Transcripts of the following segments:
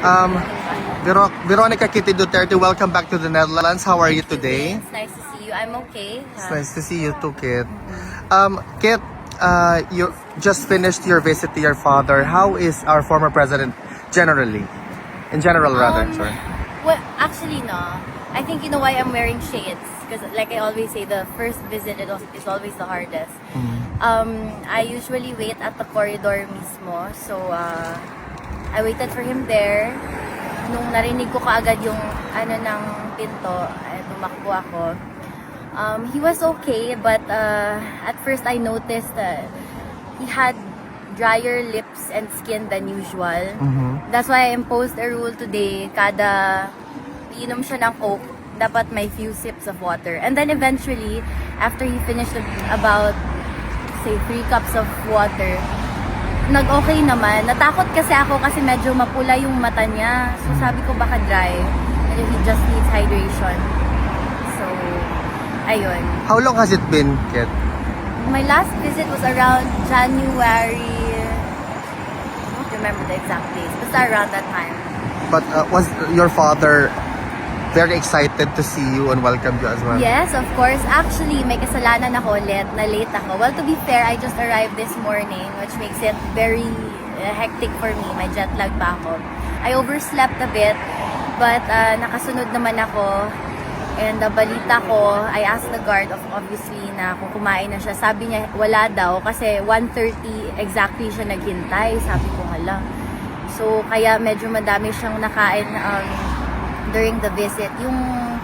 Um, Veronica Kitty Duterte, welcome back to the Netherlands. How are you today? It's nice to see you. I'm okay. It's nice to see you too, Kit. Kit, you just finished your visit to your father. How is our former president generally? In general, rather, sorry. Well, actually, no. I think you know why I'm wearing shades. Because like I always say, the first visit is always the hardest. I usually wait at the corridor mismo. So, I waited for him there. Nung narinig ko kaagad yung ng pinto, tumakbo ako. He was okay, but at first I noticed that he had drier lips and skin than usual. That's why I imposed a rule today, kada inom siya ng Coke, dapat may few sips of water. And then eventually, after he finished about, say, 3 cups of water, nag-okay naman. Natakot kasi ako kasi medyo mapula yung mata niya. So sabi ko baka dry. And he just needs hydration. So, ayun. How long has it been, Kit? My last visit was around January. I don't remember the exact days. Basta around that time. But was your father very excited to see you and welcome you as well? Yes, of course. Actually, may kasalanan ako ulit na late ako. Well, to be fair, I just arrived this morning, which makes it very hectic for me. May jet lag pa ako. I overslept a bit, but nakasunod naman ako. And balita ko, I asked the guard, obviously, na kung kumain na siya. Sabi niya, wala daw, kasi 1:30 exactly siya naghintay. Sabi ko, hala. So, kaya medyo madami siyang nakain during the visit, yung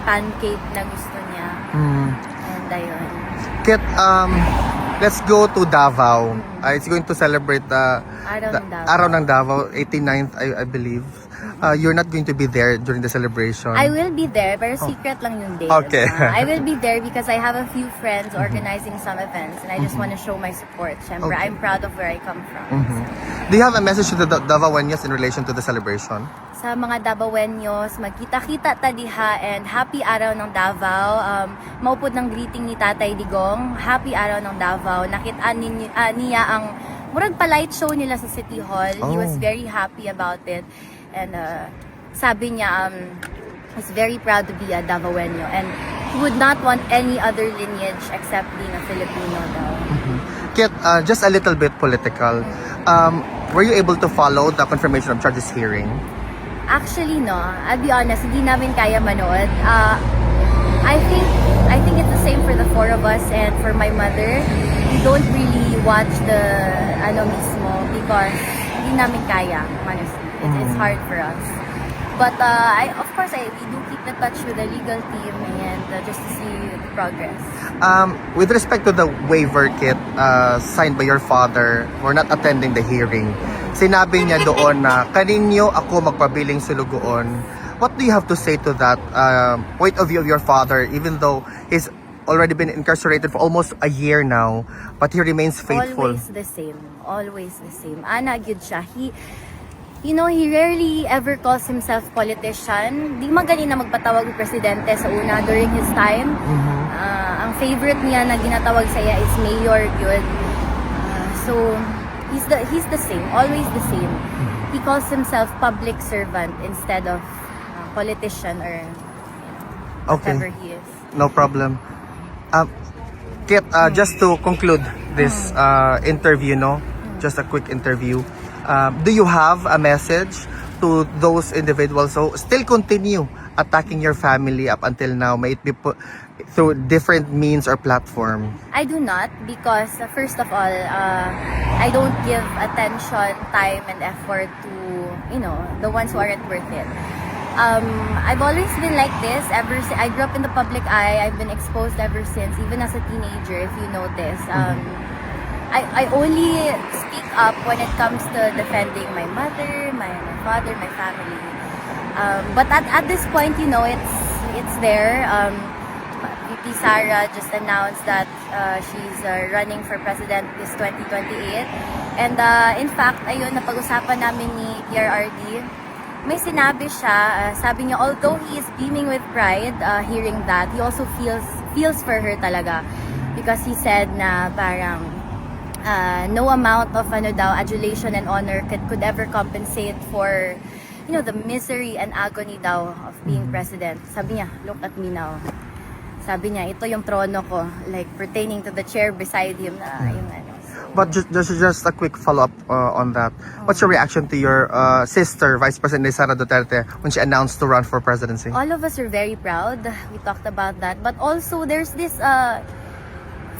pancake na gusto niya. And ayun. Kit, let's go to Davao. It's going to celebrate the Araw ng Davao, 89th, I believe. You're not going to be there during the celebration. I will be there, pero secret lang yung date. Okay. I will be there because I have a few friends organizing some events and I just want to show my support. Siyempre, Okay. I'm proud of where I come from. Do you have a message to the Davaoenos in relation to the celebration? Sa mga Davaoenos, magkita-kita ta diha and happy araw ng Davao. Maupod ng greeting ni Tatay Digong. Happy araw ng Davao. Nakita niya ang murag pa-light show nila sa City Hall. He was very happy about it. And sabi niya, he's very proud to be a Davaoeno. And he would not want any other lineage except being a Filipino daw. Kit, just a little bit political. Were you able to follow the confirmation of charges hearing? Actually, no. I'll be honest, hindi namin kaya manood. I think it's the same for the 4 of us and for my mother. We don't really watch the mismo because hindi namin kaya, honestly. It's hard for us. But of course, we do keep in touch with the legal team and just to see the progress. With respect to the waiver, Kit, signed by your father for not attending the hearing, sinabi niya doon na kaninyo ako magpabiling sulugoon. What do you have to say to that point of view of your father, even though he's already been incarcerated for almost a year now, but he remains faithful? Always the same. Always the same. Ana gyud siya. He rarely ever calls himself politician. Di magaling na magpatawag ng presidente sa una during his time. Ang favorite niya na ginatawag sa iya is mayor gyud. So he's the same, always the same. He calls himself public servant instead of politician or whatever he is. No problem. Kit, just to conclude this interview, just a quick interview. Do you have a message to those individuals who still continue attacking your family up until now? May it be through different means or platform? I do not because first of all, I don't give attention, time, and effort to the ones who aren't worth it. I've always been like this ever since I grew up in the public eye. I've been exposed ever since, even as a teenager, if you notice. I only speak up when it comes to defending my mother, my father, my family. But at this point, it's there. VP Sara just announced that she's running for president this 2028. And in fact, ayun, napag-usapan namin ni PRRD. May sinabi siya, sabi niya, although he is beaming with pride hearing that, he also feels for her talaga. Because he said na parang, no amount of adulation and honor could ever compensate for you know, the misery and agony daw of being president. Sabi niya, look at me now. Sabi niya, ito yung trono ko, like pertaining to the chair beside him na yung ano. But just a quick follow-up on that. What's your reaction to your sister, Vice President Sara Duterte, when she announced to run for presidency? All of us are very proud. We talked about that. But also, there's this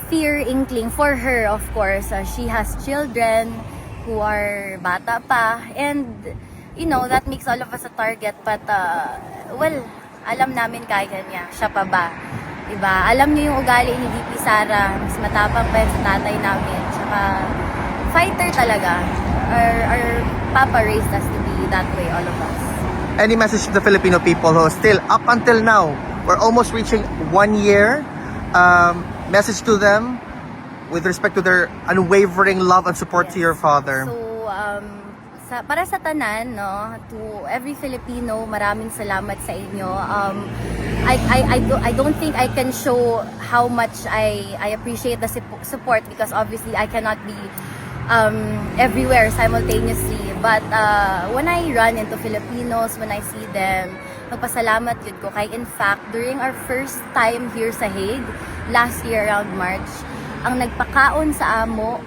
fear inkling for her, of course. She has children who are bata pa. And, you know, that makes all of us a target. But, well, alam namin kaya niya. Siya pa ba? Diba? Alam niyo yung ugali ni VP Sara. Mas matapang pa yun sa tatay namin. Tsaka, fighter talaga. Our papa raised us to be that way, all of us. Any message to the Filipino people who still, up until now, we're almost reaching 1 year, message to them with respect to their unwavering love and support to your father? So, para sa tanan, no, to every Filipino, maraming salamat sa inyo. I don't think I can show how much I appreciate the support because obviously I cannot be everywhere simultaneously. But when I run into Filipinos, when I see them, magpasalamat yun ko. Kaya in fact, during our first time here sa Hague, last year around March, ang nagpakaon sa amo,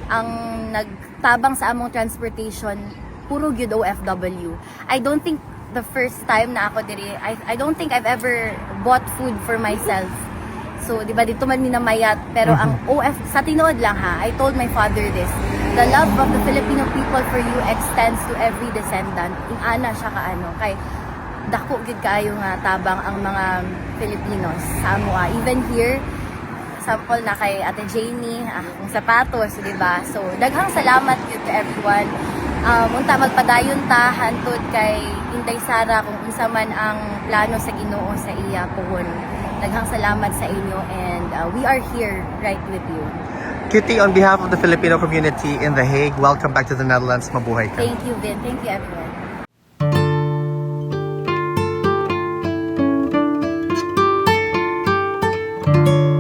ang nagtabang sa among transportation, puro gyud OFW. I don't think the first time na ako diri, I don't think I've ever bought food for myself. So, di ba, dito man minamayat, pero ang sa tinood lang ha, I told my father this, the love of the Filipino people for you extends to every descendant. Ana siya kaano, kay dako gid kaayo nga tabang ang mga Filipinos sa amoa. Even here, sample na kay Ate Janie, ang sapatos, di ba? So, daghang salamat yun to everyone. Unta magpadayon ta hantod kay Inday Sara kung unsa man ang plano sa Ginoo sa iya puhon. Daghang salamat sa inyo and we are here right with you. Kitty, on behalf of the Filipino community in The Hague, welcome back to the Netherlands. Mabuhay ka. Thank you, Vin. Thank you, everyone.